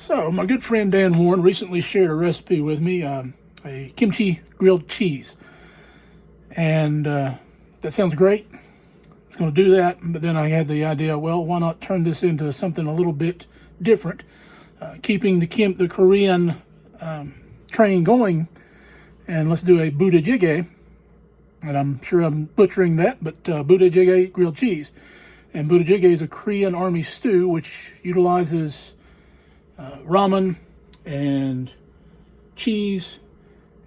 So, my good friend Dan Warren recently shared a recipe with me, a kimchi grilled cheese. And that sounds great. I was going to do that, but then I had the idea, well, why not turn this into something a little bit different? Keeping the Korean train going, and let's do a Budae Jjigae. And I'm sure I'm butchering that, but Budae Jjigae grilled cheese. And Budae Jjigae is a Korean army stew which utilizes ramen and cheese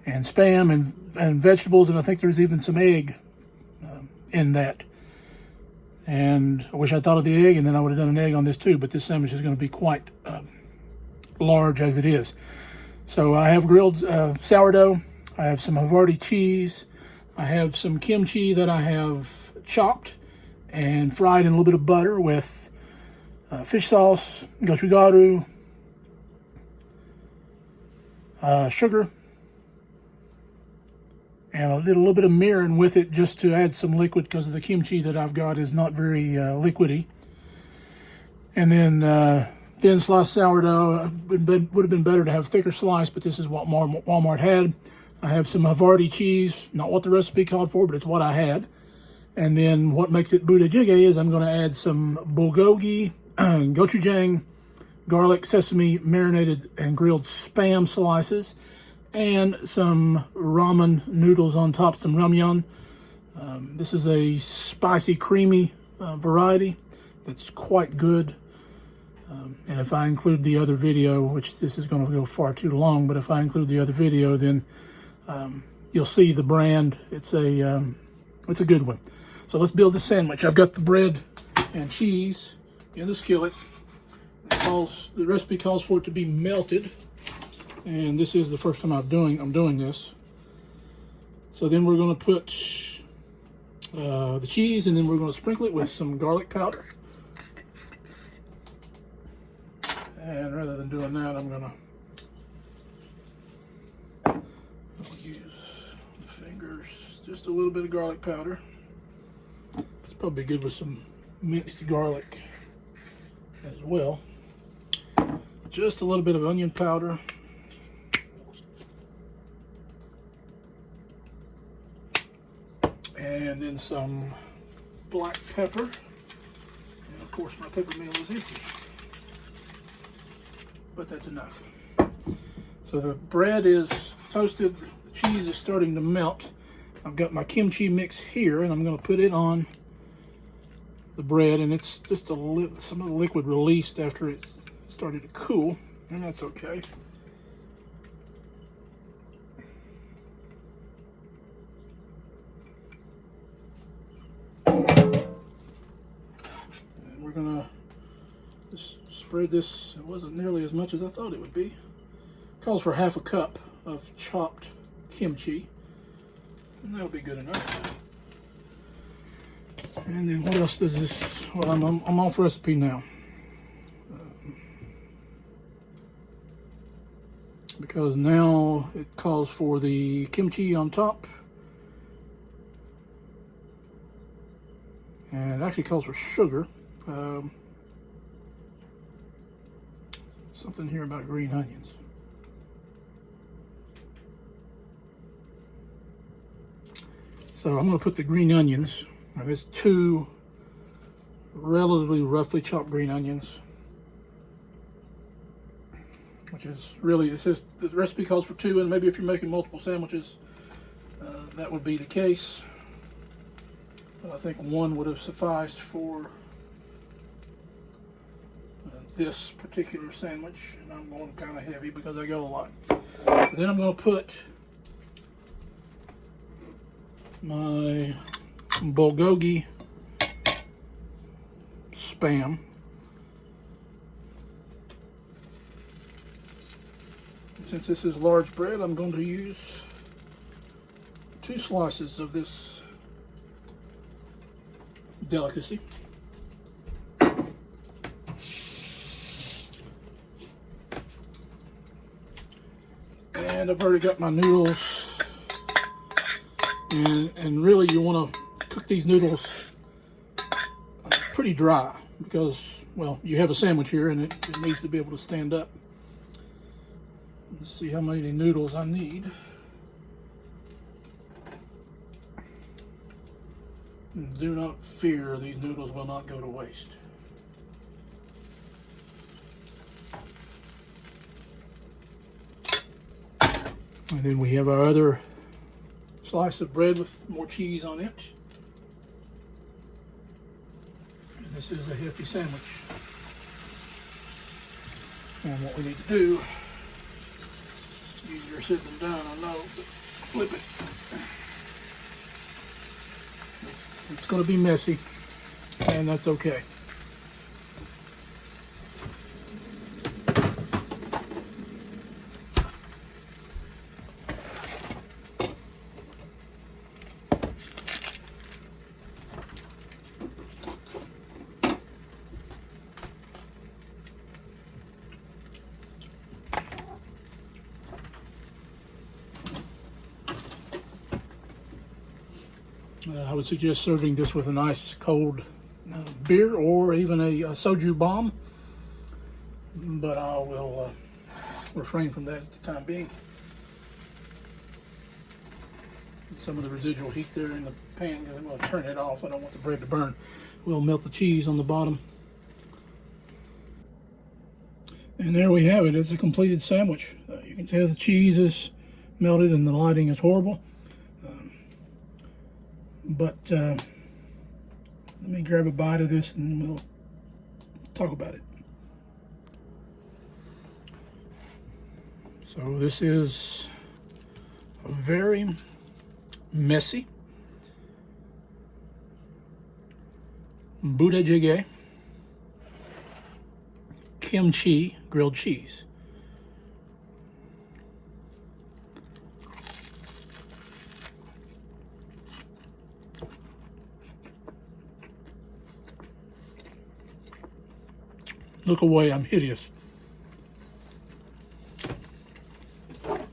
and spam and vegetables, and I think there's even some egg in that. And I wish I thought of the egg, and then I would have done an egg on this too, but this sandwich is going to be quite large as it is. So I have grilled sourdough, I have some Havarti cheese, I have some kimchi that I have chopped and fried in a little bit of butter with fish sauce, gochugaru, sugar, and a little bit of mirin with it just to add some liquid because the kimchi that I've got is not very liquidy. And then thin sliced sourdough. Would have been better to have thicker slice, but this is what Walmart had. I have some Havarti cheese, not what the recipe called for, but it's what I had. And then what makes it Budae Jjigae is I'm going to add some bulgogi, gochujang, garlic, sesame, marinated and grilled spam slices, and some ramen noodles on top, some ramyun. This is a spicy, creamy variety that's quite good. And if I include the other video, which this is going to go far too long, but if I include the other video, then you'll see the brand. It's a good one. So let's build the sandwich. I've got the bread and cheese in the skillet. The recipe calls for it to be melted, and this is the first time I'm doing this. So then we're going to put the cheese, and then we're going to sprinkle it with some garlic powder. And rather than doing that, I'm going to use the fingers, just a little bit of garlic powder. It's probably good with some minced garlic as well. Just a little bit of onion powder. And then some black pepper. And of course my pepper mill is empty. But that's enough. So the bread is toasted, the cheese is starting to melt. I've got my kimchi mix here, and I'm going to put it on the bread, and it's just some of the liquid released after it's started to cool, and that's okay. And we're going to just spread this. It wasn't nearly as much as I thought it would be. It calls for half a cup of chopped kimchi, and that'll be good enough. And then what else does this? Well, I'm off recipe now, because now it calls for the kimchi on top, and it actually calls for sugar. Something here about green onions. So I'm going to put the green onions. Now there's 2 relatively roughly chopped green onions, which is really, it says the recipe calls for 2, and maybe if you're making multiple sandwiches, that would be the case. But I think 1 would have sufficed for this particular sandwich, and I'm going kind of heavy because I got a lot. Then I'm going to put my bulgogi spam. And since this is large bread, I'm going to use 2 slices of this delicacy. And I've already got my noodles, and really you want to cook these noodles pretty dry because, well, you have a sandwich here and it needs to be able to stand up. Let's see how many noodles I need. Do not fear, these noodles will not go to waste. And then we have our other slice of bread with more cheese on it. And this is a hefty sandwich. And what we need to do, easier said than done, I know, but flip it. It's going to be messy, and that's okay. I would suggest serving this with a nice cold beer or even a soju bomb, but I will refrain from that at the time being. Some of the residual heat there in the pan, I'm going to turn it off. I don't want the bread to burn. We'll melt the cheese on the bottom. And there we have it. It's a completed sandwich. You can tell the cheese is melted and the lighting is horrible. But let me grab a bite of this and then we'll talk about it. So this is a very messy Budae Jjigae kimchi grilled cheese. Look away, I'm hideous. I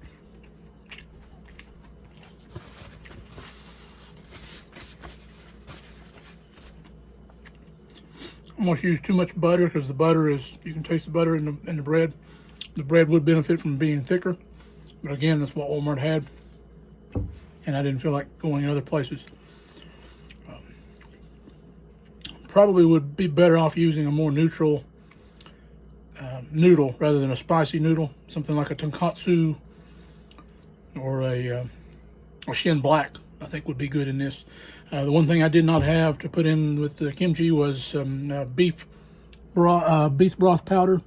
almost use too much butter because the butter is, you can taste the butter in the bread. The bread would benefit from being thicker, but again, that's what Walmart had, and I didn't feel like going other places. Probably would be better off using a more neutral noodle rather than a spicy noodle, something like a tonkatsu or a shin black. I think would be good in this. The one thing I did not have to put in with the kimchi was beef broth powder,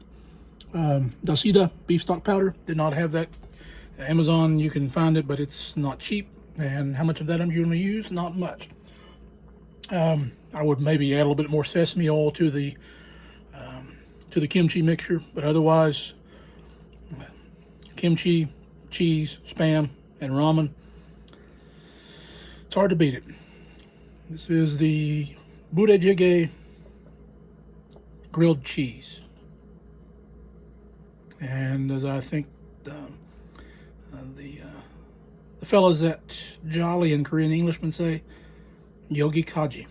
dasida beef stock powder. Did not have that. Amazon, you can find it, but it's not cheap. And how much of that I'm going to use? Not much. I would maybe add a little bit more sesame oil to the kimchi mixture, but otherwise, kimchi, cheese, Spam, and ramen. It's hard to beat it. This is the Budae Jjigae grilled cheese. And as I think the fellows at Jolly in Korean Englishmen say, Yogi Kaji.